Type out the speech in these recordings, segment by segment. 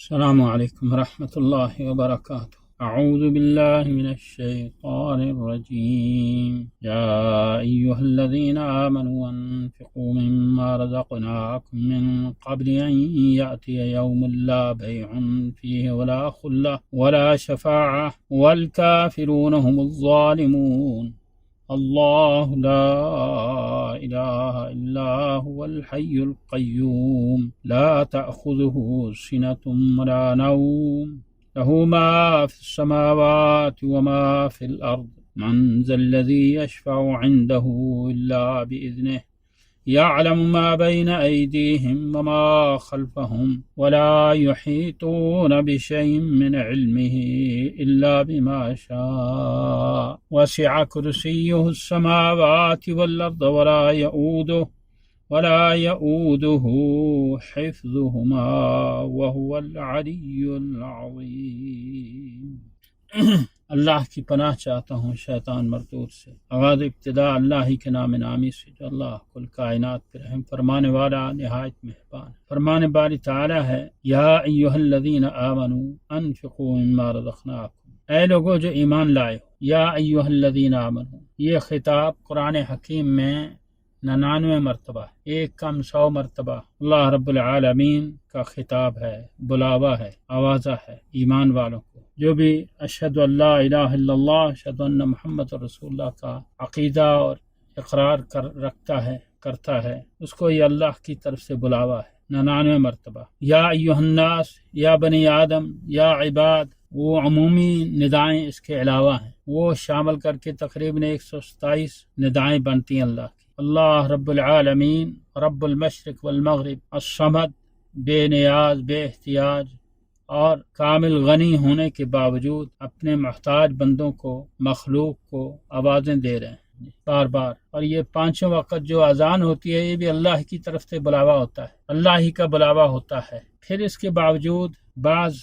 السلام علیکم ورحمۃ اللہ وبرکاتہ۔ اعوذ باللہ من الشیطان الرجیم۔ یا ایہا الذین آمنوا انفقوا مما رزقناکم من قبل ان یأتی یوم لا بیع فیہ ولا خلہ ولا شفاعہ والکافرون هم الظالمون۔ اللہ لا الہ الا هو الحی القیوم لا تأخذہ سنۃ ولا نوم له ما في السماوات وما في الأرض من ذا الذي يشفع عنده إلا بإذنه يعلم ما بين أيديهم وما خلفهم ولا يحيطون بشيء من علمه إلا بما شاء وسع كرسيه السماوات والأرض ولا يؤوده حفظهما وهو العلي العظيم۔ اللہ کی پناہ چاہتا ہوں شیطان مردود سے۔ آغاز ابتدا اللہ ہی کے نام نامی سے جو اللہ کل کائنات پر رحم فرمانے والا نہایت مہربان۔ فرمان باری تعالی ہے، یا ایہا الذین آمنوا انفقوا مما رزقناکم، اے لوگو جو ایمان لائے ہو۔ یا ایہا الذین آمنوا، یہ خطاب قرآن حکیم میں 99 مرتبہ ہے، ایک کم 100 مرتبہ اللہ رب العالمین کا خطاب ہے، بلاوا ہے، آوازہ ہے ایمان والوں کو۔ جو بھی اشہد اللہ الہ الا اللہ، اشہد ان محمد رسول اللہ کا عقیدہ اور اقرار کرتا ہے، اس کو یہ اللہ کی طرف سے بلاوا ہے 99 مرتبہ۔ یا ایہا الناس، یا بنی آدم، یا عباد، وہ عمومی ندائیں اس کے علاوہ ہیں، وہ شامل کر کے تقریباً 127 ندائیں بنتی ہیں اللہ کی۔ اللہ رب العالمین، رب المشرق والمغرب، الصمد، بے نیاز، بے احتیاج اور کامل غنی ہونے کے باوجود اپنے محتاج بندوں کو، مخلوق کو آوازیں دے رہے ہیں بار بار۔ اور یہ 5 وقت جو اذان ہوتی ہے یہ بھی اللہ کی طرف سے بلاوا ہوتا ہے، اللہ ہی کا بلاوا ہوتا ہے۔ پھر اس کے باوجود بعض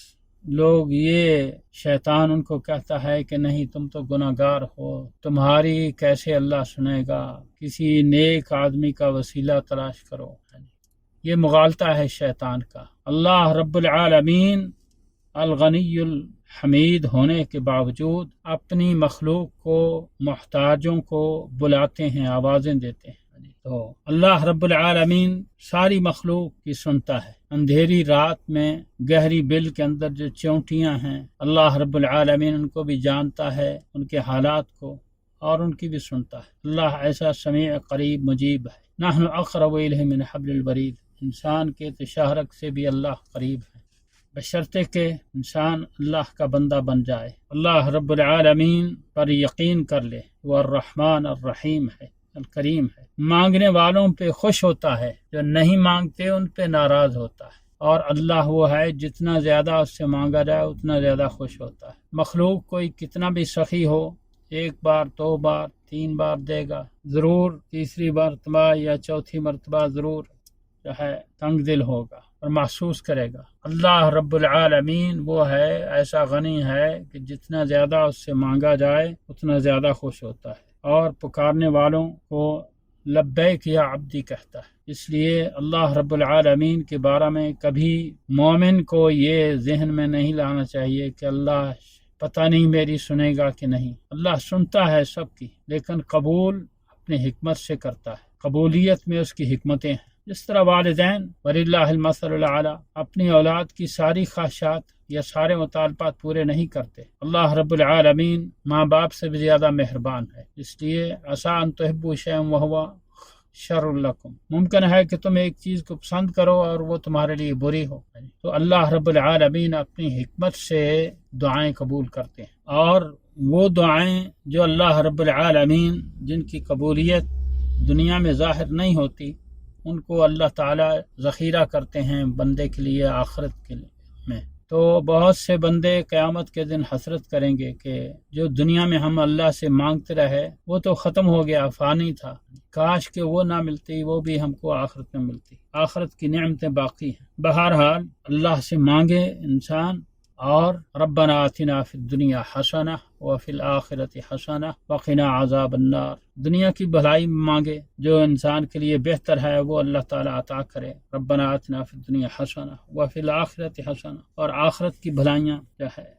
لوگ، یہ شیطان ان کو کہتا ہے کہ نہیں تم تو گناہ گار ہو، تمہاری کیسے اللہ سنے گا، کسی نیک آدمی کا وسیلہ تلاش کرو۔ یہ مغالطہ ہے شیطان کا۔ اللہ رب العالمین الغنی الحمید ہونے کے باوجود اپنی مخلوق کو، محتاجوں کو بلاتے ہیں، آوازیں دیتے ہیں۔ تو اللہ رب العالمین ساری مخلوق کی سنتا ہے۔ اندھیری رات میں گہری بل کے اندر جو چونٹیاں ہیں، اللہ رب العالمین ان کو بھی جانتا ہے، ان کے حالات کو، اور ان کی بھی سنتا ہے۔ اللہ ایسا سمیع قریب مجیب ہے۔ نحن اقرب الیہ من حبل الورید، انسان کے تشہرک سے بھی اللہ قریب ہے، بشرطے کہ انسان اللہ کا بندہ بن جائے، اللہ رب العالمین پر یقین کر لے۔ وہ الرحمن الرحیم ہے، الکریم ہے، مانگنے والوں پہ خوش ہوتا ہے، جو نہیں مانگتے ان پہ ناراض ہوتا ہے۔ اور اللہ وہ ہے جتنا زیادہ اس سے مانگا جائے اتنا زیادہ خوش ہوتا ہے۔ مخلوق کوئی کتنا بھی سخی ہو، 1 بار 2 بار 3 بار دے گا، ضرور تیسری مرتبہ یا چوتھی مرتبہ ضرور جو ہے تنگ دل ہوگا اور محسوس کرے گا۔ اللہ رب العالمین وہ ہے، ایسا غنی ہے کہ جتنا زیادہ اس سے مانگا جائے اتنا زیادہ خوش ہوتا ہے، اور پکارنے والوں کو لبیک یا عبدی کہتا ہے۔ اس لیے اللہ رب العالمین کے بارے میں کبھی مومن کو یہ ذہن میں نہیں لانا چاہیے کہ اللہ پتہ نہیں میری سنے گا کہ نہیں۔ اللہ سنتا ہے سب کی، لیکن قبول اپنی حکمت سے کرتا ہے، قبولیت میں اس کی حکمتیں ہیں۔ جس طرح والدین وللہ المثل الاعلیٰ اپنی اولاد کی ساری خواہشات یا سارے مطالبات پورے نہیں کرتے، اللہ رب العالمین ماں باپ سے بھی زیادہ مہربان ہے۔ اس لیے عسیٰ ان تحبوا شیئا وہو شر لکم، ممکن ہے کہ تم ایک چیز کو پسند کرو اور وہ تمہارے لیے بری ہو۔ تو اللہ رب العالمین اپنی حکمت سے دعائیں قبول کرتے ہیں، اور وہ دعائیں جو اللہ رب العالمین جن کی قبولیت دنیا میں ظاہر نہیں ہوتی، ان کو اللہ تعالیٰ ذخیرہ کرتے ہیں بندے کے لیے آخرت کے میں۔ تو بہت سے بندے قیامت کے دن حسرت کریں گے کہ جو دنیا میں ہم اللہ سے مانگتے رہے وہ تو ختم ہو گیا، فانی تھا، کاش کہ وہ نہ ملتی، وہ بھی ہم کو آخرت میں ملتی۔ آخرت کی نعمتیں باقی ہیں۔ بہرحال اللہ سے مانگے انسان، اور ربنا آتنا فی الدنیا حسنہ وفی الآخرۃ حسنہ وقنا عذاب النار، دنیا کی بھلائی مانگے جو انسان کے لیے بہتر ہے وہ اللہ تعالیٰ عطا کرے۔ ربنا آتنا فی الدنیا حسنہ وفی الآخرۃ حسنہ، اور آخرت کی بھلائیاں جو ہے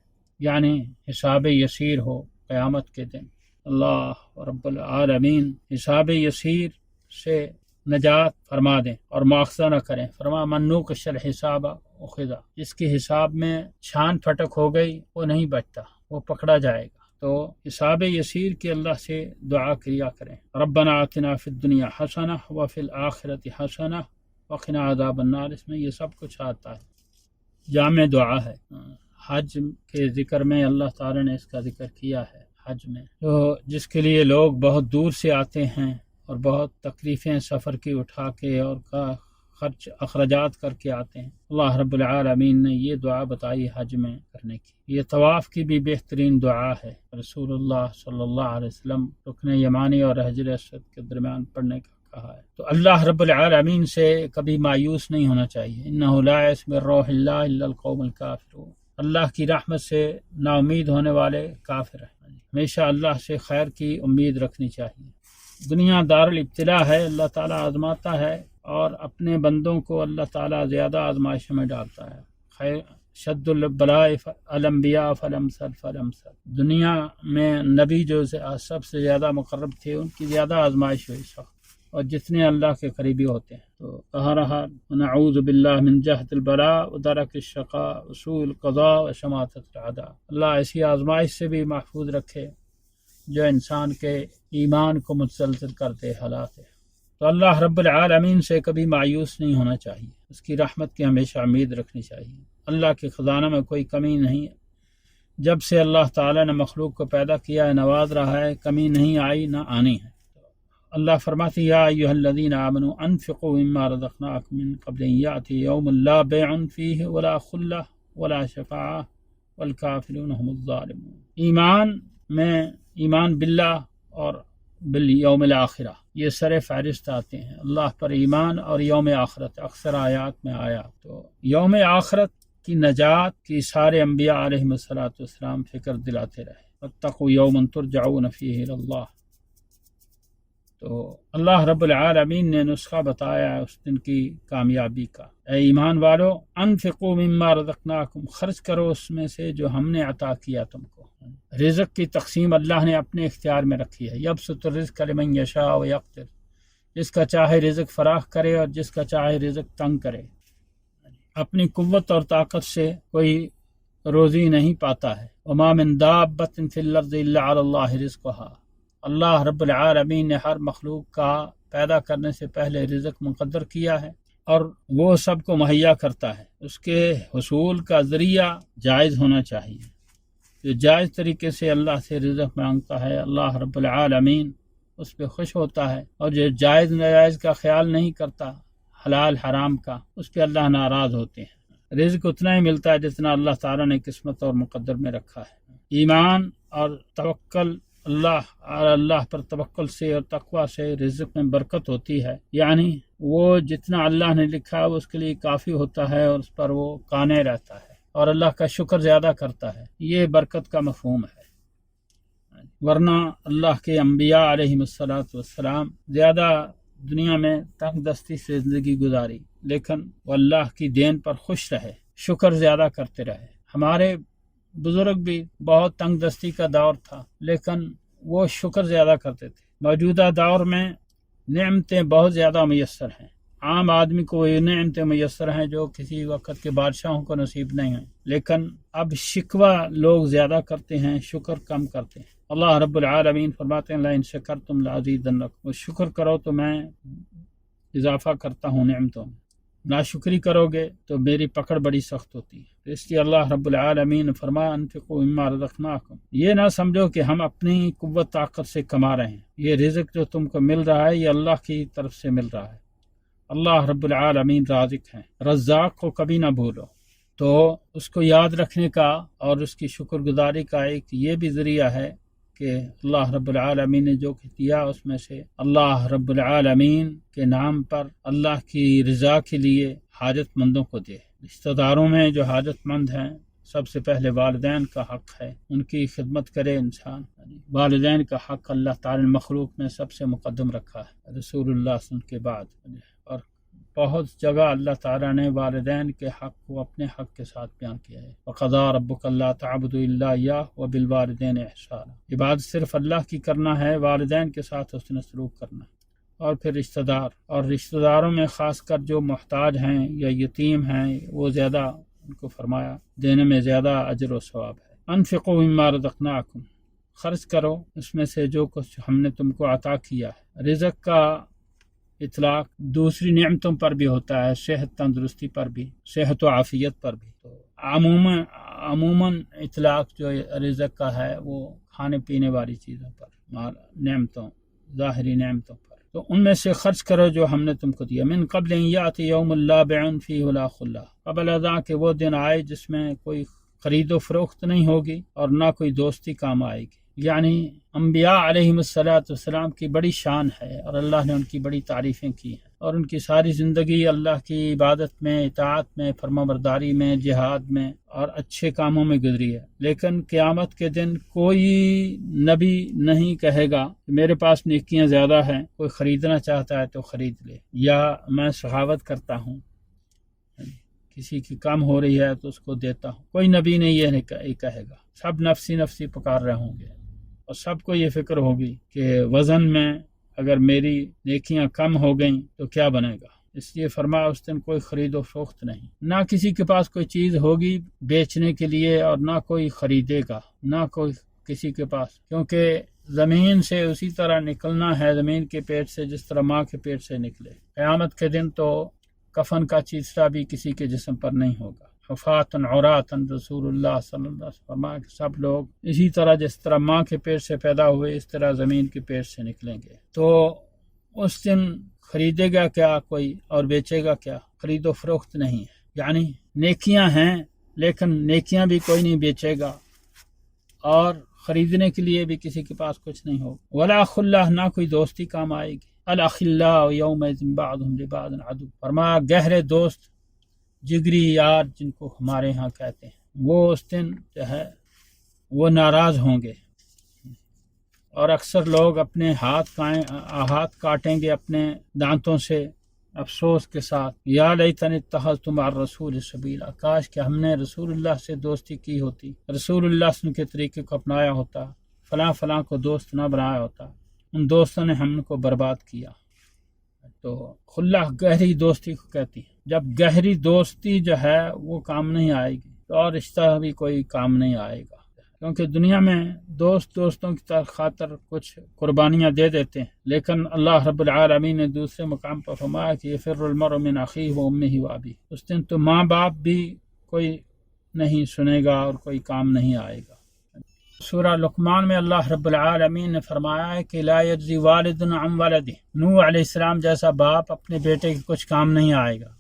یعنی حساب یسیر ہو قیامت کے دن، اللہ رب العالمین حساب یسیر سے نجات فرما دیں اور مواخذہ نہ کریں۔ فرما من نوقش الحساب اخذ، جس کی حساب میں چھان پھٹک ہو گئی وہ نہیں بچتا، وہ پکڑا جائے گا۔ تو حساب یسیر کی اللہ سے دعا کیا کریں۔ ربنا آتنا فی الدنیا حسنہ وفی الآخرۃ حسنہ وقنا عذاب النار، اس میں یہ سب کچھ آتا ہے، جامع دعا ہے۔ حج کے ذکر میں اللہ تعالی نے اس کا ذکر کیا ہے، حج میں تو جس کے لیے لوگ بہت دور سے آتے ہیں اور بہت تکلیفیں سفر کی اٹھا کے اور خرچ اخراجات کر کے آتے ہیں، اللہ رب العالمین نے یہ دعا بتائی حج میں کرنے کی۔ یہ طواف کی بھی بہترین دعا ہے، رسول اللہ صلی اللہ علیہ وسلم رکن یمانی اور حجر اسود کے درمیان پڑھنے کا کہا ہے۔ تو اللہ رب العالمین سے کبھی مایوس نہیں ہونا چاہیے، انہ لا یئس من روح اللہ الا القوم الکافرون، اللہ کی رحمت سے نا امید ہونے والے کافر ہیں، ہمیشہ اللہ سے خیر کی امید رکھنی چاہیے۔ دنیا دار الابتلاء ہے، اللہ تعالیٰ آزماتا ہے اور اپنے بندوں کو اللہ تعالیٰ زیادہ آزمائشوں میں ڈالتا ہے۔ خیر شد البلاء الانبیاء فالامثل فالامثل، دنیا میں نبی جو سب سے زیادہ مقرب تھے ان کی زیادہ آزمائش ہوئی سخت، اور جتنے اللہ کے قریبی ہوتے ہیں۔ تو کہا رہا نعوذ باللہ من جہد البلاء ودرک الشقاء وسوء القضاء وشماتۃ الاعداء، اللہ ایسی آزمائش سے بھی محفوظ رکھے جو انسان کے ایمان کو متزلزل کرتے حالات ہے۔ تو اللہ رب العالمین سے کبھی مایوس نہیں ہونا چاہیے، اس کی رحمت کی ہمیشہ امید رکھنی چاہیے۔ اللہ کے خزانہ میں کوئی کمی نہیں ہے، جب سے اللہ تعالیٰ نے مخلوق کو پیدا کیا ہے نواز رہا ہے، کمی نہیں آئی نہ آنی ہے۔ اللہ فرماتی یا ایھا الذین آمنوا انفقوا مما رزقناکم من قبل ان یأتی یوم لا بیع فیہ ولا خلہ ولا شفاعہ والکافرون هم الظالمون، ایمان میں ایمان باللہ اور بالیوم الاخرہ یہ سر فہرست آتے ہیں، اللہ پر ایمان اور یوم آخرت اکثر آیات میں آیا۔ تو یوم آخرت کی نجات کی سارے انبیاء علیہ السلام فکر دلاتے رہے، واتقوا یوما ترجعون فیہ الی اللہ۔ تو اللہ رب العالمین نے نسخہ بتایا اس دن کی کامیابی کا۔ اے ایمان والو انفقوا مما رزقناکم، خرچ کرو اس میں سے جو ہم نے عطا کیا تم کو۔ رزق کی تقسیم اللہ نے اپنے اختیار میں رکھی ہے، یبسط الرزق لمن یشاء ویقدر، جس کا چاہے رزق فراخ کرے اور جس کا چاہے رزق تنگ کرے۔ اپنی قوت اور طاقت سے کوئی روزی نہیں پاتا ہے۔ وما من دابۃ فی الارض الا علی اللہ رزقھا، اللہ رب العالمین نے ہر مخلوق کا پیدا کرنے سے پہلے رزق مقدر کیا ہے اور وہ سب کو مہیا کرتا ہے۔ اس کے حصول کا ذریعہ جائز ہونا چاہیے، جو جائز طریقے سے اللہ سے رزق مانگتا ہے اللہ رب العالمین اس پہ خوش ہوتا ہے، اور جو جائز ناجائز کا خیال نہیں کرتا، حلال حرام کا، اس پہ اللہ ناراض ہوتے ہیں۔ رزق اتنا ہی ملتا ہے جتنا اللہ تعالیٰ نے قسمت اور مقدر میں رکھا ہے۔ ایمان اور توکل اللہ پر توکل سے اور تقوی سے رزق میں برکت ہوتی ہے، یعنی وہ جتنا اللہ نے لکھا ہے وہ اس کے لیے کافی ہوتا ہے اور اس پر وہ قانع رہتا ہے اور اللہ کا شکر زیادہ کرتا ہے، یہ برکت کا مفہوم ہے۔ ورنہ اللہ کے انبیاء علیہ السلام زیادہ دنیا میں تنگ دستی سے زندگی گزاری، لیکن وہ اللہ کی دین پر خوش رہے، شکر زیادہ کرتے رہے۔ ہمارے بزرگ بھی بہت تنگ دستی کا دور تھا لیکن وہ شکر زیادہ کرتے تھے۔ موجودہ دور میں نعمتیں بہت زیادہ میسر ہیں، عام آدمی کو یہ نعمتیں میسر ہیں جو کسی وقت کے بادشاہوں کو نصیب نہیں ہیں، لیکن اب شکوہ لوگ زیادہ کرتے ہیں، شکر کم کرتے ہیں۔ اللہ رب العالمین فرماتے ہیں لئن شکرتم لازیدنکم، وہ شکر کرو تو میں اضافہ کرتا ہوں نعمتوں میں، ناشکری کرو گے تو میری پکڑ بڑی سخت ہوتی ہے۔ اس لیے اللہ رب العالمین نے فرمایا انفقوا مما رزقناکم، یہ نہ سمجھو کہ ہم اپنی قوت طاقت سے کما رہے ہیں، یہ رزق جو تم کو مل رہا ہے یہ اللہ کی طرف سے مل رہا ہے۔ اللہ رب العالمین رازق ہیں، رزاق کو کبھی نہ بھولو۔ تو اس کو یاد رکھنے کا اور اس کی شکر گزاری کا ایک یہ بھی ذریعہ ہے کہ اللہ رب العالمین نے جو دیا اس میں سے اللہ رب العالمین کے نام پر اللہ کی رضا کے لیے حاجت مندوں کو دے۔ رشتہ داروں میں جو حاجت مند ہیں سب سے پہلے والدین کا حق ہے، ان کی خدمت کرے انسان۔ والدین کا حق اللہ تعالی نے مخلوق میں سب سے مقدم رکھا ہے رسول اللہ صلی اللہ علیہ وسلم کے بعد، اور بہت جگہ اللہ تعالیٰ نے والدین کے حق کو اپنے حق کے ساتھ بیان کیا ہے۔ وَقَضَىٰ رَبُّكَ أَلَّا تَعْبُدُوا إِلَّا إِيَّاهُ وَبِالْوَالِدَيْنِ إِحْسَانًا۔ عبادت صرف اللہ کی کرنا ہے، والدین کے ساتھ حسن سلوک کرنا ہے، اور پھر رشتہ دار، اور رشتہ داروں میں خاص کر جو محتاج ہیں یا یتیم ہیں وہ زیادہ ان کو فرمایا دینے میں زیادہ اجر و ثواب ہے۔ انفقوا مما رزقناکم، خرچ کرو اس میں سے جو کچھ ہم نے تم کو عطا کیا ہے۔ رزق کا اطلاق دوسری نعمتوں پر بھی ہوتا ہے، صحت تندرستی پر بھی، صحت و عافیت پر بھی۔ تو عموماً اطلاق جو رزق کا ہے وہ کھانے پینے والی چیزوں پر، نعمتوں، ظاہری نعمتوں پر۔ تو ان میں سے خرچ کرو جو ہم نے تم کو دیا۔ من قبل ان یاتی یوم لا بیع فیہ ولا خلہ، قبل ازاں کہ وہ دن آئے جس میں کوئی خرید و فروخت نہیں ہوگی اور نہ کوئی دوستی کام آئے گی۔ یعنی انبیاء علیہم السلام کی بڑی شان ہے، اور اللہ نے ان کی بڑی تعریفیں کی ہیں، اور ان کی ساری زندگی اللہ کی عبادت میں، اطاعت میں، فرمانبرداری میں، جہاد میں اور اچھے کاموں میں گزری ہے۔ لیکن قیامت کے دن کوئی نبی نہیں کہے گا کہ میرے پاس نیکیاں زیادہ ہیں، کوئی خریدنا چاہتا ہے تو خرید لے، یا میں سخاوت کرتا ہوں، کسی کی کم ہو رہی ہے تو اس کو دیتا ہوں۔ کوئی نبی نہیں یہ کہے گا، سب نفسی نفسی پکار رہے ہوں گے، اور سب کو یہ فکر ہوگی کہ وزن میں اگر میری نیکیاں کم ہو گئیں تو کیا بنے گا۔ اس لیے فرمایا اس دن کوئی خرید و فروخت نہیں، نہ کسی کے پاس کوئی چیز ہوگی بیچنے کے لیے، اور نہ کوئی خریدے گا، نہ کوئی کسی کے پاس، کیونکہ زمین سے اسی طرح نکلنا ہے، زمین کے پیٹ سے جس طرح ماں کے پیٹ سے نکلے۔ قیامت کے دن تو کفن کا چیسرا بھی کسی کے جسم پر نہیں ہوگا۔ حفاتن عوراتن، رسول اللہ صلی اللہ علیہ وسلم فرمایا کہ سب لوگ اسی طرح جس طرح ماں کے پیٹ سے پیدا ہوئے اس طرح زمین کے پیٹ سے نکلیں گے۔ تو اس دن خریدے گا کیا کوئی اور بیچے گا کیا؟ خرید و فروخت نہیں ہے، یعنی نیکیاں ہیں لیکن نیکیاں بھی کوئی نہیں بیچے گا، اور خریدنے کے لیے بھی کسی کے پاس کچھ نہیں ہوگا۔ ولا خلہ، نہ کوئی دوستی کام آئے گی۔ الاخلاء یومئذ بعضهم لبعض عدو، فرمایا گہرے دوست، جگری یار جن کو ہمارے ہاں کہتے ہیں، وہ اس دن جو ہے وہ ناراض ہوں گے، اور اکثر لوگ اپنے ہاتھ کاٹیں گے اپنے دانتوں سے افسوس کے ساتھ، یا لیتنی اتخذت مع الرسول سبیلا، کاش کہ ہم نے رسول اللہ سے دوستی کی ہوتی، رسول اللہ صلی اللہ علیہ وسلم کے طریقے کو اپنایا ہوتا، فلاں کو دوست نہ بنایا ہوتا، ان دوستوں نے ہم کو برباد کیا۔ تو خلہ گہری دوستی کو کہتی ہے۔ جب گہری دوستی جو ہے وہ کام نہیں آئے گی تو اور رشتہ بھی کوئی کام نہیں آئے گا، کیونکہ دنیا میں دوستوں کی خاطر کچھ قربانیاں دے دیتے ہیں، لیکن اللہ رب العالمین نے دوسرے مقام پر فرمایا کہ یفر المرء من اخیہ و امہ و ابیہ، اس دن تو ماں باپ بھی کوئی نہیں سنے گا اور کوئی کام نہیں آئے گا۔ سورہ لقمان میں اللہ رب العالمین نے فرمایا ہے کہ لا یجزی والد عن ولدہ، نوح علیہ السلام جیسا باپ اپنے بیٹے کے کچھ کام نہیں آئے گا۔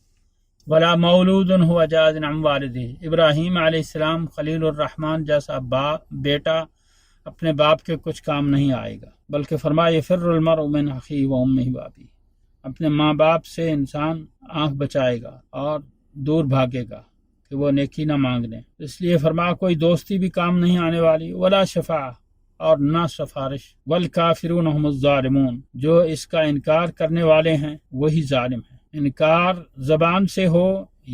ولا مولود هو جاز عن والدہ، ابراہیم علیہ السلام خلیل الرحمن جیسا بیٹا اپنے باپ کے کچھ کام نہیں آئے گا، بلکہ فرمایا یفر المرء من اخیہ و امہ و ابیہ، اپنے ماں باپ سے انسان آنکھ بچائے گا اور دور بھاگے گا کہ وہ نیکی نہ مانگ لیں۔ اس لیے فرمایا کوئی دوستی بھی کام نہیں آنے والی، ولا شفاعہ، اور نہ سفارش، والکافرون هم الظالمون، جو اس کا انکار کرنے والے ہیں وہی ظالم ہیں۔ انکار زبان سے ہو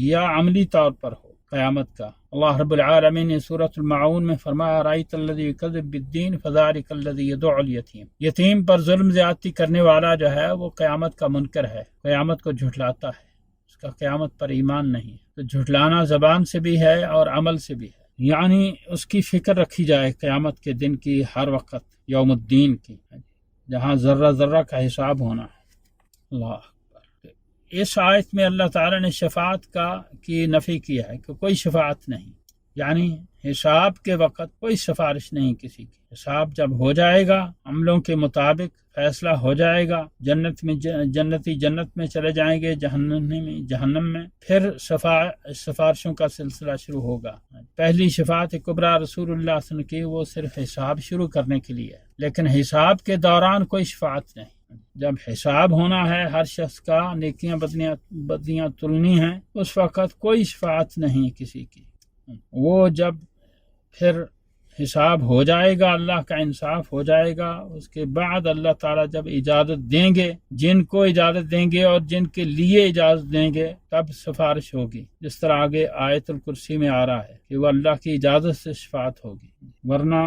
یا عملی طور پر ہو قیامت کا۔ اللہ رب العالمین نے سورۃ المعون میں فرمایا رأیت الذی یکذب بالدین فذلک الذی یدع الیتیم، یتیم پر ظلم زیادتی کرنے والا جو ہے وہ قیامت کا منکر ہے، قیامت کو جھٹلاتا ہے، اس کا قیامت پر ایمان نہیں۔ تو جھٹلانا زبان سے بھی ہے اور عمل سے بھی ہے، یعنی اس کی فکر رکھی جائے قیامت کے دن کی، ہر وقت یوم الدین کی، جہاں ذرہ ذرہ کا حساب ہونا ہے۔ اللہ اکبر۔ اس آیت میں اللہ تعالیٰ نے شفاعت کی نفی کیا ہے کہ کوئی شفاعت نہیں، یعنی حساب کے وقت کوئی سفارش نہیں کسی کی۔ حساب جب ہو جائے گا، عملوں کے مطابق فیصلہ ہو جائے گا، جنتی جنت میں چلے جائیں گے، جہنم میں، پھر سفارشوں کا سلسلہ شروع ہوگا۔ پہلی شفاعت کبریٰ رسول اللہ صلی اللہ علیہ وسلم کی وہ صرف حساب شروع کرنے کے لیے ہے، لیکن حساب کے دوران کوئی شفاعت نہیں۔ جب حساب ہونا ہے ہر شخص کا، نیکیاں بدیاں تلنی ہیں، اس وقت کوئی شفاعت نہیں کسی کی۔ وہ جب پھر حساب ہو جائے گا، اللہ کا انصاف ہو جائے گا، اس کے بعد اللہ تعالیٰ جب اجازت دیں گے، جن کو اجازت دیں گے اور جن کے لیے اجازت دیں گے، تب سفارش ہوگی، جس طرح آگے آیت الکرسی میں آ رہا ہے کہ وہ اللہ کی اجازت سے شفاعت ہوگی، ورنہ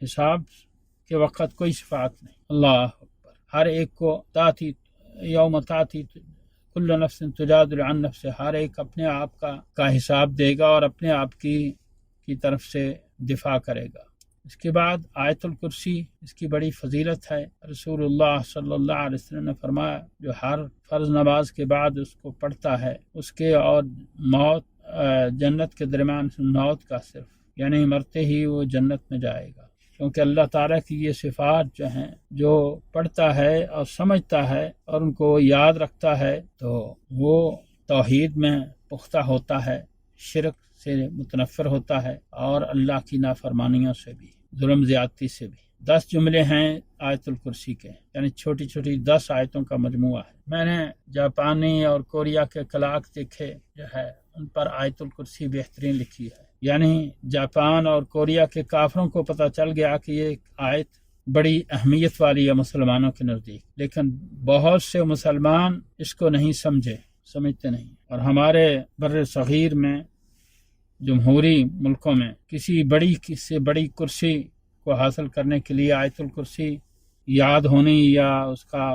حساب کے وقت کوئی شفاعت نہیں۔ اللہ اکبر۔ ہر ایک کو تاتی یوم تاتی کل نفس تجادل عن نفس، ہر ایک اپنے آپ کا حساب دے گا اور اپنے آپ کی طرف سے دفاع کرے گا۔ اس کے بعد آیت الکرسی، اس کی بڑی فضیلت ہے۔ رسول اللہ صلی اللہ علیہ وسلم نے فرمایا جو ہر فرض نماز کے بعد اس کو پڑھتا ہے، اس کے اور موت جنت کے درمیان موت کا صرف یعنی مرتے ہی وہ جنت میں جائے گا، کیونکہ اللہ تعالیٰ کی یہ صفات جو ہیں، جو پڑھتا ہے اور سمجھتا ہے اور ان کو یاد رکھتا ہے تو وہ توحید میں پختہ ہوتا ہے، شرک سے متنفر ہوتا ہے اور اللہ کی نافرمانیوں سے بھی، ظلم زیادتی سے بھی۔ 10 جملے ہیں آیت الکرسی کے، یعنی چھوٹی چھوٹی 10 آیتوں کا مجموعہ ہے۔ میں نے جاپانی اور کوریا کے کلاک دیکھے جو ہے، ان پر آیت الکرسی بہترین لکھی ہے، یعنی جاپان اور کوریا کے کافروں کو پتہ چل گیا کہ یہ آیت بڑی اہمیت والی ہے مسلمانوں کے نزدیک، لیکن بہت سے مسلمان اس کو نہیں سمجھتے نہیں، اور ہمارے بر صغیر میں جمہوری ملکوں میں کسی بڑی سے بڑی کرسی کو حاصل کرنے کے لیے آیت الکرسی یاد ہونی یا اس کا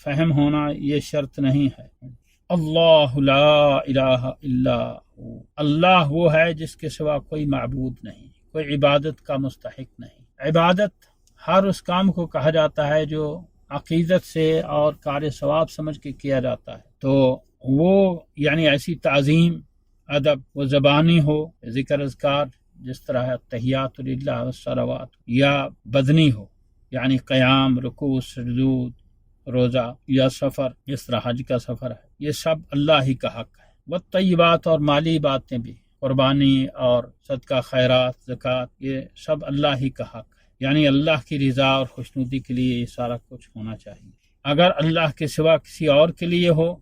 فہم ہونا یہ شرط نہیں ہے۔ اللہ لا الہ الا ہو، اللہ وہ ہے جس کے سوا کوئی معبود نہیں، کوئی عبادت کا مستحق نہیں۔ عبادت ہر اس کام کو کہا جاتا ہے جو عقیدت سے اور کار ثواب سمجھ کے کیا جاتا ہے، تو وہ یعنی ایسی تعظیم، ادب وہ زبانی ہو، ذکر اذکار جس طرح ہے تحیات للہ والصلوات، یا بدنی ہو یعنی قیام، رکوع، سجود، روزہ، یا سفر جس طرح حج کا سفر ہے، یہ سب اللہ ہی کا حق ہے۔ والطیبات اور مالی باتیں بھی، قربانی اور صدقہ، خیرات، زکوٰۃ، یہ سب اللہ ہی کا حق ہے، یعنی اللہ کی رضا اور خوشنودی کے لیے یہ سارا کچھ ہونا چاہیے۔ اگر اللہ کے سوا کسی اور کے لیے ہو،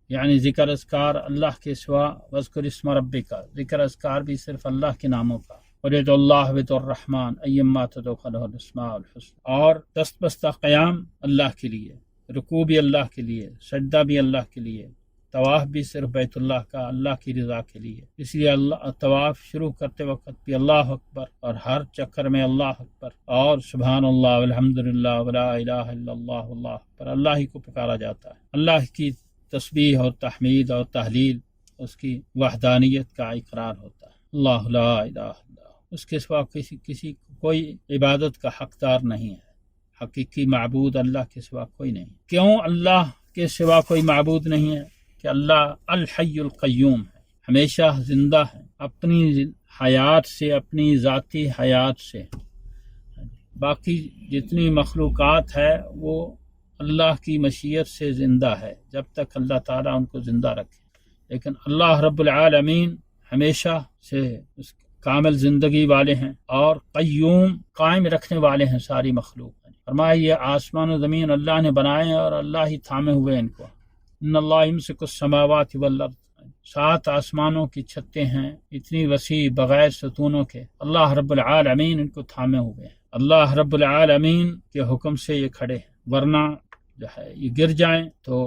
یعنی ذکر اذکار اللہ کے سوا، وذکر اسم ربک، ذکر اذکار بھی صرف اللہ کے ناموں کا، ورد اللہ ود الرحمن ایما تدعو فلہ الاسماء الحسنى، اور دست بستہ قیام اللہ کے لیے، رکوع بھی اللہ کے لیے، سجدہ بھی اللہ کے لیے، طواف بھی صرف بیت اللہ کا اللہ کی رضا کے لیے، اس لیے اللہ طواف شروع کرتے وقت بھی اللہ اکبر، اور ہر چکر میں اللہ اکبر اور سبحان اللہ والحمدللہ ولا الہ الا اللہ واللہ اکبر، اللہ ہی کو پکارا جاتا ہے۔ اللہ کی تسبیح اور تحمید اور تحلیل، اس کی وحدانیت کا اقرار ہوتا ہے۔ اللہ لا الہ الا، اس کے سوا کسی کوئی عبادت کا حقدار نہیں ہے، حقیقی معبود اللہ کے سوا کوئی نہیں۔ کیوں اللہ کے سوا کوئی معبود نہیں ہے؟ کہ اللہ الحی القیوم ہے، ہمیشہ زندہ ہے، اپنی حیات سے، اپنی ذاتی حیات سے۔ باقی جتنی مخلوقات ہے وہ اللہ کی مشیت سے زندہ ہے، جب تک اللہ تعالیٰ ان کو زندہ رکھے، لیکن اللہ رب العالمین ہمیشہ سے اس کامل زندگی والے ہیں اور قیوم، قائم رکھنے والے ہیں ساری مخلوق۔ فرمایا یہ آسمان و زمین اللہ نے بنائے اور اللہ ہی تھامے ہوئے ان کو۔ ان اللہ یمسک السماوات والارض، 7 آسمانوں کی چھتیں ہیں اتنی وسیع بغیر ستونوں کے، اللہ رب العالمین ان کو تھامے ہوئے ہیں، اللہ رب العالمین کے حکم سے یہ کھڑے ہیں، ورنہ جو ہے یہ گر جائیں تو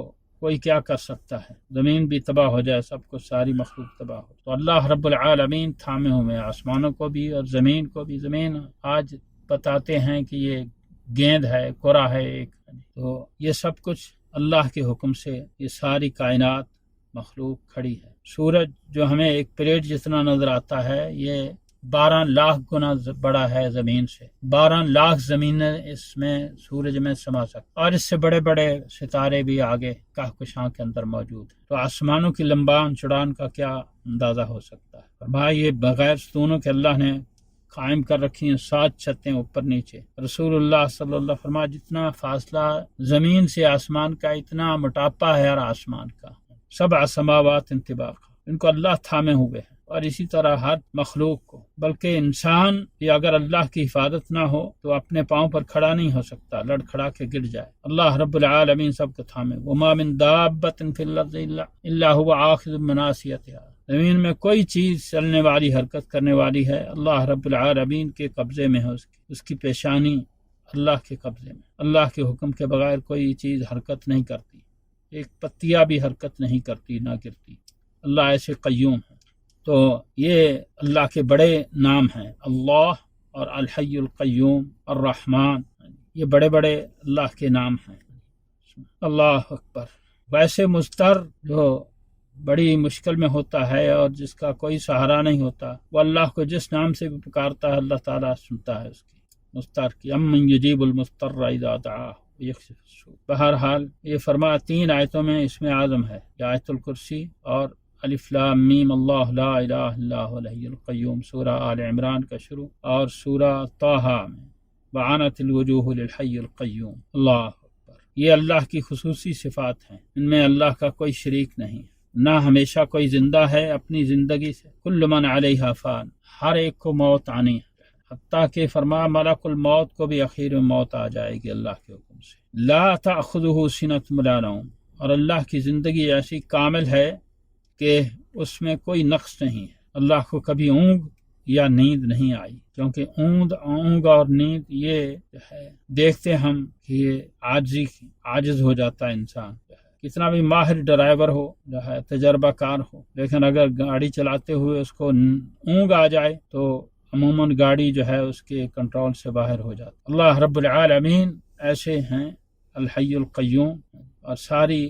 کوئی کیا کر سکتا ہے، زمین بھی تباہ ہو جائے، سب کچھ ساری مخلوق تباہ ہو، تو اللہ رب العالمین تھامے ہوئے ہیں آسمانوں کو بھی اور زمین کو بھی۔ زمین آج بتاتے ہیں کہ یہ گیند ہے، کرہ ہے ایک، تو یہ سب کچھ اللہ کے حکم سے یہ ساری کائنات مخلوق کھڑی ہے۔ سورج جو ہمیں ایک پلیٹ جتنا نظر آتا ہے، یہ 12 لاکھ گنا بڑا ہے زمین سے، 12 لاکھ زمینیں اس میں سورج میں سما سکتی، اور اس سے بڑے بڑے ستارے بھی آگے کہکشاں کے اندر موجود ہیں، تو آسمانوں کی لمبان چڑان کا کیا اندازہ ہو سکتا ہے۔ اور بھائی یہ بغیر ستونوں کے اللہ نے قائم کر رکھی ہیں 7 چھتیں اوپر نیچے۔ رسول اللہ صلی اللہ علیہ وسلم فرمایا جتنا فاصلہ زمین سے آسمان کا اتنا موٹاپا ہے ہر آسمان کا، 7 سماوات انطباقا، ان کو اللہ تھامے ہوئے ہیں، اور اسی طرح ہر مخلوق کو، بلکہ انسان بھی اگر اللہ کی حفاظت نہ ہو تو اپنے پاؤں پر کھڑا نہیں ہو سکتا، لڑکھڑا کے گر جائے۔ اللہ رب العالمین سب کو تھامے۔ وما من دابۃ فی الارض الا هو آخذ بناصیتها، زمین میں کوئی چیز چلنے والی حرکت کرنے والی ہے اللہ رب العالمین کے قبضے میں ہے، اس کی پیشانی اللہ کے قبضے میں، اللہ کے حکم کے بغیر کوئی چیز حرکت نہیں کرتی، ایک پتیاں بھی حرکت نہیں کرتی نہ گرتی، اللہ ایسے قیوم ہے۔ تو یہ اللہ کے بڑے نام ہیں، اللہ اور الحی القیوم الرحمن، یہ بڑے بڑے اللہ کے نام ہیں۔ اللہ اکبر۔ ویسے مضطر جو بڑی مشکل میں ہوتا ہے اور جس کا کوئی سہارا نہیں ہوتا، وہ اللہ کو جس نام سے بھی پکارتا ہے اللہ تعالیٰ سنتا ہے اس کی مضطر کی۔ امن یجیب المضطر اذا دعاہ ویکشف السوء۔ بہرحال یہ فرمایا 3 آیتوں میں اسم اعظم ہے، آیت الکرسی اور الف لام میم اللہ لا الہ الا هو الحی القیوم، سورہ آل عمران کا شروع، اور سورہ طٰہٰ میں وعنت الوجوہ للحی القیوم۔ اللہ اکبر۔ یہ اللہ کی خصوصی صفات ہیں، ان میں اللہ کا کوئی شریک نہیں، نہ ہمیشہ کوئی زندہ ہے اپنی زندگی سے، کل من علیہا فان، ہر ایک کو موت آنی ہے، حتیٰ کہ فرمایا ملک الموت کو بھی اخیر میں موت آ جائے گی اللہ کے حکم سے۔ لا تأخذہ سنۃ ولا نوم، اور اللہ کی زندگی ایسی کامل ہے کہ اس میں کوئی نقص نہیں ہے، اللہ کو کبھی اونگ یا نیند نہیں آئی، کیونکہ اونگ اور نیند یہ ہے دیکھتے ہم کہ یہ عاجز ہو جاتا ہے انسان، کتنا بھی ماہر ڈرائیور ہو، جو ہے تجربہ کار ہو، لیکن اگر گاڑی چلاتے ہوئے اس کو اونگ آ جائے تو عموماً گاڑی جو ہے اس کے کنٹرول سے باہر ہو جاتا۔ اللہ رب العالمین ایسے ہیں الحی القیوم، اور ساری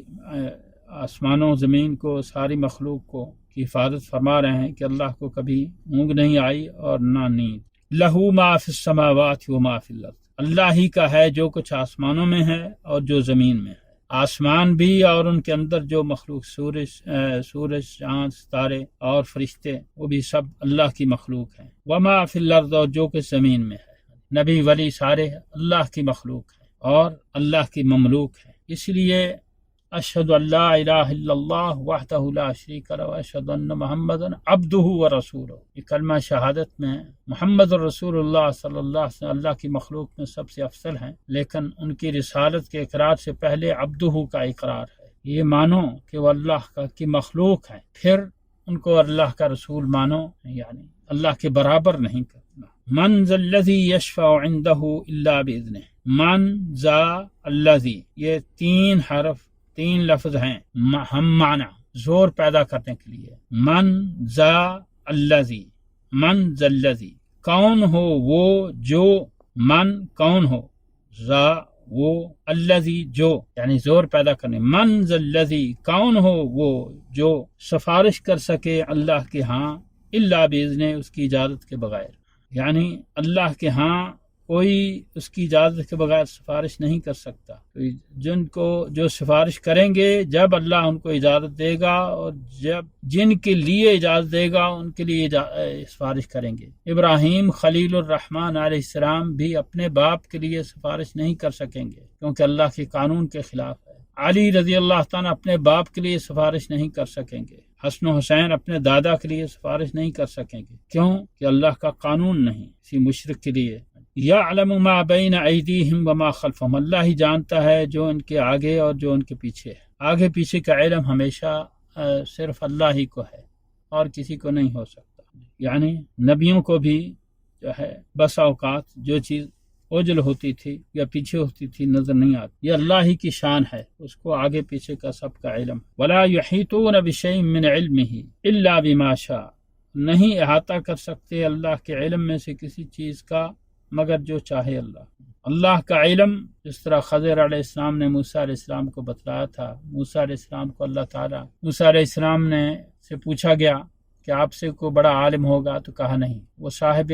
آسمانوں زمین کو، ساری مخلوق کو کی حفاظت فرما رہے ہیں کہ اللہ کو کبھی اونگ نہیں آئی اور نہ نیند۔ لہو ما فی السماوات و ما فی الارض، اللہ ہی کا ہے جو کچھ آسمانوں میں ہے اور جو زمین میں ہے، آسمان بھی اور ان کے اندر جو مخلوق، سورج، چاند، ستارے اور فرشتے، وہ بھی سب اللہ کی مخلوق ہیں۔ وما فی الارض، اور جو کچھ زمین میں ہے، نبی ولی سارے اللہ کی مخلوق ہیں اور اللہ کی مملوک ہیں۔ اس لیے اشہد ان لا الہ الا اللہ وحدہ لا شریک لہ واشہد ان محمدا عبدہ ورسولہ، یہ کلمہ شہادت میں محمد رسول اللہ صلی اللہ علیہ وسلم اللہ کی مخلوق میں سب سے افضل ہیں، لیکن ان کی رسالت کے اقرار سے پہلے عبدہ کا اقرار ہے، یہ مانو کہ وہ اللہ کی مخلوق ہیں، پھر ان کو اللہ کا رسول مانو، یعنی اللہ کے برابر نہیں کرنا۔ من ذا الذی یشفع عندہ الا باذنہ، من ذا الذی، یہ 3 لفظ ہیں ہم معنی زور پیدا کرنے کے لیے۔ من ذا الذی، من ذا الذی، کون ہو وہ جو، من کون ہو، ذا وہ، الذی جو، یعنی زور پیدا کرنے، من ذا الذی کون ہو وہ جو سفارش کر سکے اللہ کے ہاں، الا باذنہ، اس کی اجازت کے بغیر، یعنی اللہ کے ہاں کوئی اس کی اجازت کے بغیر سفارش نہیں کر سکتا۔ جو سفارش کریں گے جب اللہ ان کو اجازت دے گا، اور جن کے لیے اجازت دے گا ان کے لیے سفارش کریں گے۔ ابراہیم خلیل الرحمن علیہ السلام بھی اپنے باپ کے لیے سفارش نہیں کر سکیں گے کیونکہ اللہ کے قانون کے خلاف ہے۔ علی رضی اللہ تعالیٰ اپنے باپ کے لیے سفارش نہیں کر سکیں گے، حسن و حسین اپنے دادا کے لیے سفارش نہیں کر سکیں گے، کیوں کہ اللہ کا قانون نہیں، کسی مشرک کے لیے۔ یعلم ما بین ایدیہم وما خلفہم، اللہ ہی جانتا ہے جو ان کے آگے اور جو ان کے پیچھے ہے۔ آگے پیچھے کا علم ہمیشہ صرف اللہ ہی کو ہے اور کسی کو نہیں ہو سکتا، یعنی نبیوں کو بھی جو ہے بس اوقات جو چیز اوجل ہوتی تھی یا پیچھے ہوتی تھی نظر نہیں آتی، یہ اللہ ہی کی شان ہے، اس کو آگے پیچھے کا سب کا علم۔ ولا یحیطون بشیء من علمہ الا بما شاء، نہیں احاطہ کر سکتے اللہ کے علم میں سے کسی چیز کا مگر جو چاہے اللہ۔ اللہ کا علم جس طرح خضر علیہ السلام نے موسیٰ علیہ السلام کو بتلایا تھا، موسیٰ علیہ السلام کو اللہ تعالیٰ، موسیٰ علیہ السلام نے سے پوچھا گیا کہ آپ سے کوئی بڑا عالم ہوگا، تو کہا نہیں، وہ صاحب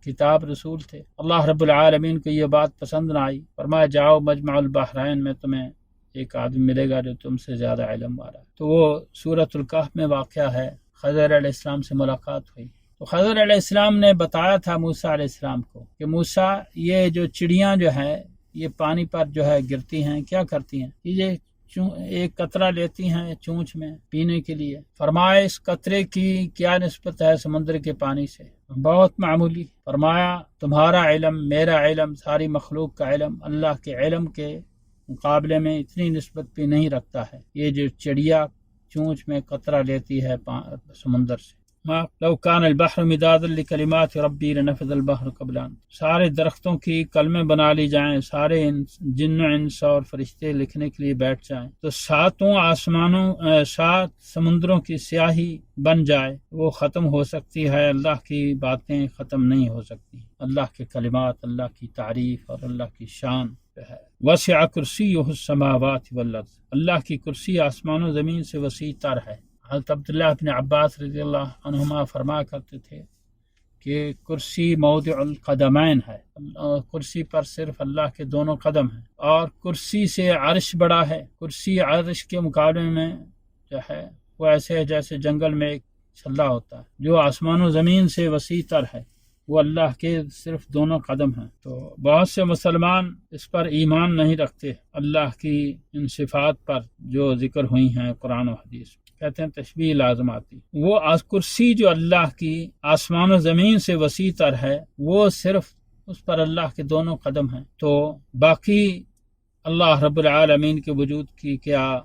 کتاب رسول تھے۔ اللہ رب العالمین کو یہ بات پسند نہ آئی، فرمایا جاؤ مجمع البحرین میں تمہیں ایک آدمی ملے گا جو تم سے زیادہ علم والا ہے۔ تو وہ سورۃ الکہف میں واقعہ ہے، خضر علیہ السلام سے ملاقات ہوئی تو خضر علیہ السلام نے بتایا تھا موسیٰ علیہ السلام کو کہ موسیٰ، یہ جو چڑیاں جو ہے یہ پانی پر جو ہے گرتی ہیں، کیا کرتی ہیں، یہ ایک قطرہ لیتی ہیں چونچ میں پینے کے لیے، فرمایا اس قطرے کی کیا نسبت ہے سمندر کے پانی سے، بہت معمولی۔ فرمایا تمہارا علم، میرا علم، ساری مخلوق کا علم اللہ کے علم کے مقابلے میں اتنی نسبت بھی نہیں رکھتا ہے۔ یہ جو چونچ میں قطرہ لیتی ہے سمندر سے۔ لو کان البحر مدادا لکلمات ربی لنفذ البحر قبل ان، سارے درختوں کی کلمیں بنا لی جائیں، سارے جن و انس اور فرشتے لکھنے کے لیے بیٹھ جائیں تو ساتوں آسمانوں 7 سمندروں کی سیاہی بن جائے، وہ ختم ہو سکتی ہے، اللہ کی باتیں ختم نہیں ہو سکتی۔ اللہ کے کلمات، اللہ کی تعریف اور اللہ کی شان ہے۔ وسع کرسیہ السماوات والارض، اللہ کی کرسی آسمان و زمین سے وسیع تر ہے۔ حضرت عبداللہ بن عباس رضی اللہ عنہما فرمایا کرتے تھے کہ کرسی موضع القدمین ہے، کرسی پر صرف اللہ کے دونوں قدم ہیں، اور کرسی سے عرش بڑا ہے، کرسی عرش کے مقابلے میں جو ہے وہ ایسے ہے جیسے جنگل میں ایک چھلا ہوتا ہے۔ جو آسمان و زمین سے وسیع تر ہے وہ اللہ کے صرف دونوں قدم ہیں۔ تو بہت سے مسلمان اس پر ایمان نہیں رکھتے، اللہ کی ان صفات پر جو ذکر ہوئی ہیں قرآن و حدیث میں، کہتے ہیں تشبیہ لازم آتی۔ وہ کرسی جو اللہ کی آسمان و زمین سے وسیع تر ہے، وہ صرف اس پر اللہ کے دونوں قدم ہیں، تو باقی اللہ رب العالمین کے وجود کی کیا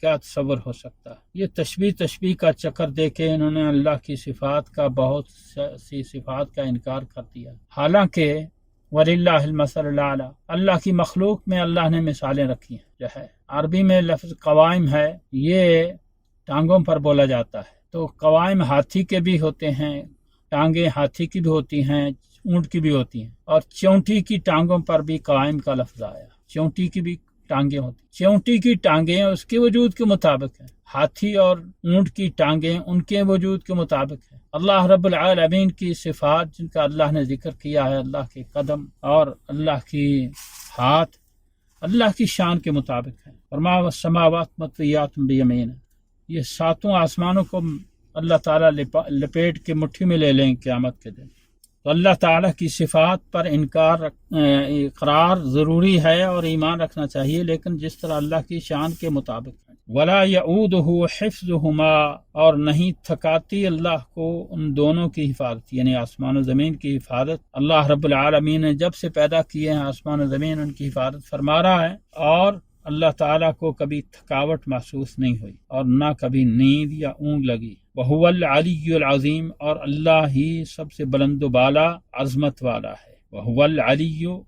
تصور ہو سکتا ہے؟ یہ تشبیہ کا چکر دے کے انہوں نے اللہ کی صفات کا، بہت سی صفات کا انکار کر دیا، حالانکہ وَلِلَّهِ الْمَثَلُ الْأَعْلَى، اللہ کی مخلوق میں اللہ نے مثالیں رکھی ہیں۔ جو ہے عربی میں لفظ قوائم ہے، یہ ٹانگوں پر بولا جاتا ہے، تو قوائم ہاتھی کے بھی ہوتے ہیں، ٹانگیں ہاتھی کی بھی ہوتی ہیں، اونٹ کی بھی ہوتی ہیں، اور چونٹی کی ٹانگوں پر بھی قوائم کا لفظ آیا، چونٹی کی بھی ٹانگیں ہوتی ہیں۔ چونٹی کی ٹانگیں اس کے وجود کے مطابق ہیں، ہاتھی اور اونٹ کی ٹانگیں ان کے وجود کے مطابق ہیں۔ اللہ رب العالمین کی صفات جن کا اللہ نے ذکر کیا ہے، اللہ کے قدم اور اللہ کی ہاتھ اللہ کی شان کے مطابق ہیں۔ فرمایا والسماوات مطویات بیمینہ، یہ 7 آسمانوں کو اللہ تعالیٰ لپیٹ کے مٹھی میں لے لیں قیامت کے دن۔ تو اللہ تعالیٰ کی صفات پر اقرار ضروری ہے اور ایمان رکھنا چاہیے، لیکن جس طرح اللہ کی شان کے مطابق ہے۔ ولا يعودہ حفظہما، اور نہیں تھکاتی اللہ کو ان دونوں کی حفاظت، یعنی آسمان و زمین کی حفاظت۔ اللہ رب العالمین نے جب سے پیدا کیے ہیں آسمان و زمین، ان کی حفاظت فرما رہا ہے، اور اللہ تعالیٰ کو کبھی تھکاوٹ محسوس نہیں ہوئی اور نہ کبھی نیند یا اونگ لگی۔ وَهُوَ الْعَلِيُّ الْعَظِيمُ، اور اللہ ہی سب سے بلند و بالا عظمت والا ہے۔ وَهُوَ الْعَلِيُّ،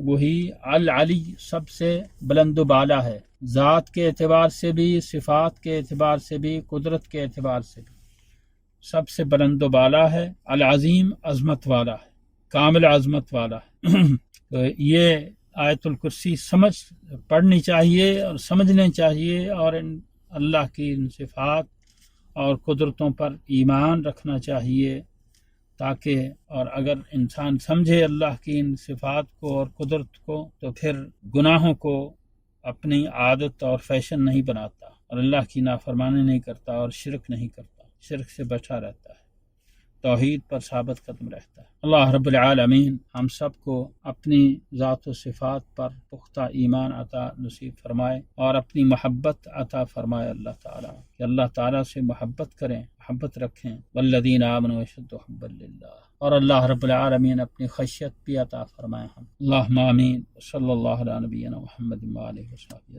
وہی العلی سب سے بلند و بالا ہے، ذات کے اعتبار سے بھی، صفات کے اعتبار سے بھی، قدرت کے اعتبار سے بھی سب سے بلند و بالا ہے، العظیم عظمت والا ہے، کامل عظمت والا ہے۔ تو یہ آیت الکرسی پڑھنی چاہیے اور سمجھنے چاہیے، اور اللہ کی ان صفات اور قدرتوں پر ایمان رکھنا چاہیے، تاکہ اور اگر انسان سمجھے اللہ کی ان صفات کو اور قدرت کو، تو پھر گناہوں کو اپنی عادت اور فیشن نہیں بناتا، اور اللہ کی نافرمانی نہیں کرتا، اور شرک نہیں کرتا، شرک سے بچا رہتا ہے، توحید پر ثابت قدم رہتا ہے۔ اللہ رب العالمین ہم سب کو اپنی ذات و صفات پر پختہ ایمان عطا نصیب فرمائے، اور اپنی محبت عطا فرمائے اللہ تعالیٰ، کہ اللہ تعالیٰ سے محبت کریں، محبت رکھیں۔ والذین آمنوا اشد حبا للہ، اور اللہ رب العالمین اپنی خشیت بھی عطا فرمائے ہم۔ اللہم آمین۔ صلی اللہ علیہ نبینا محمد وآلہ وصحبہ۔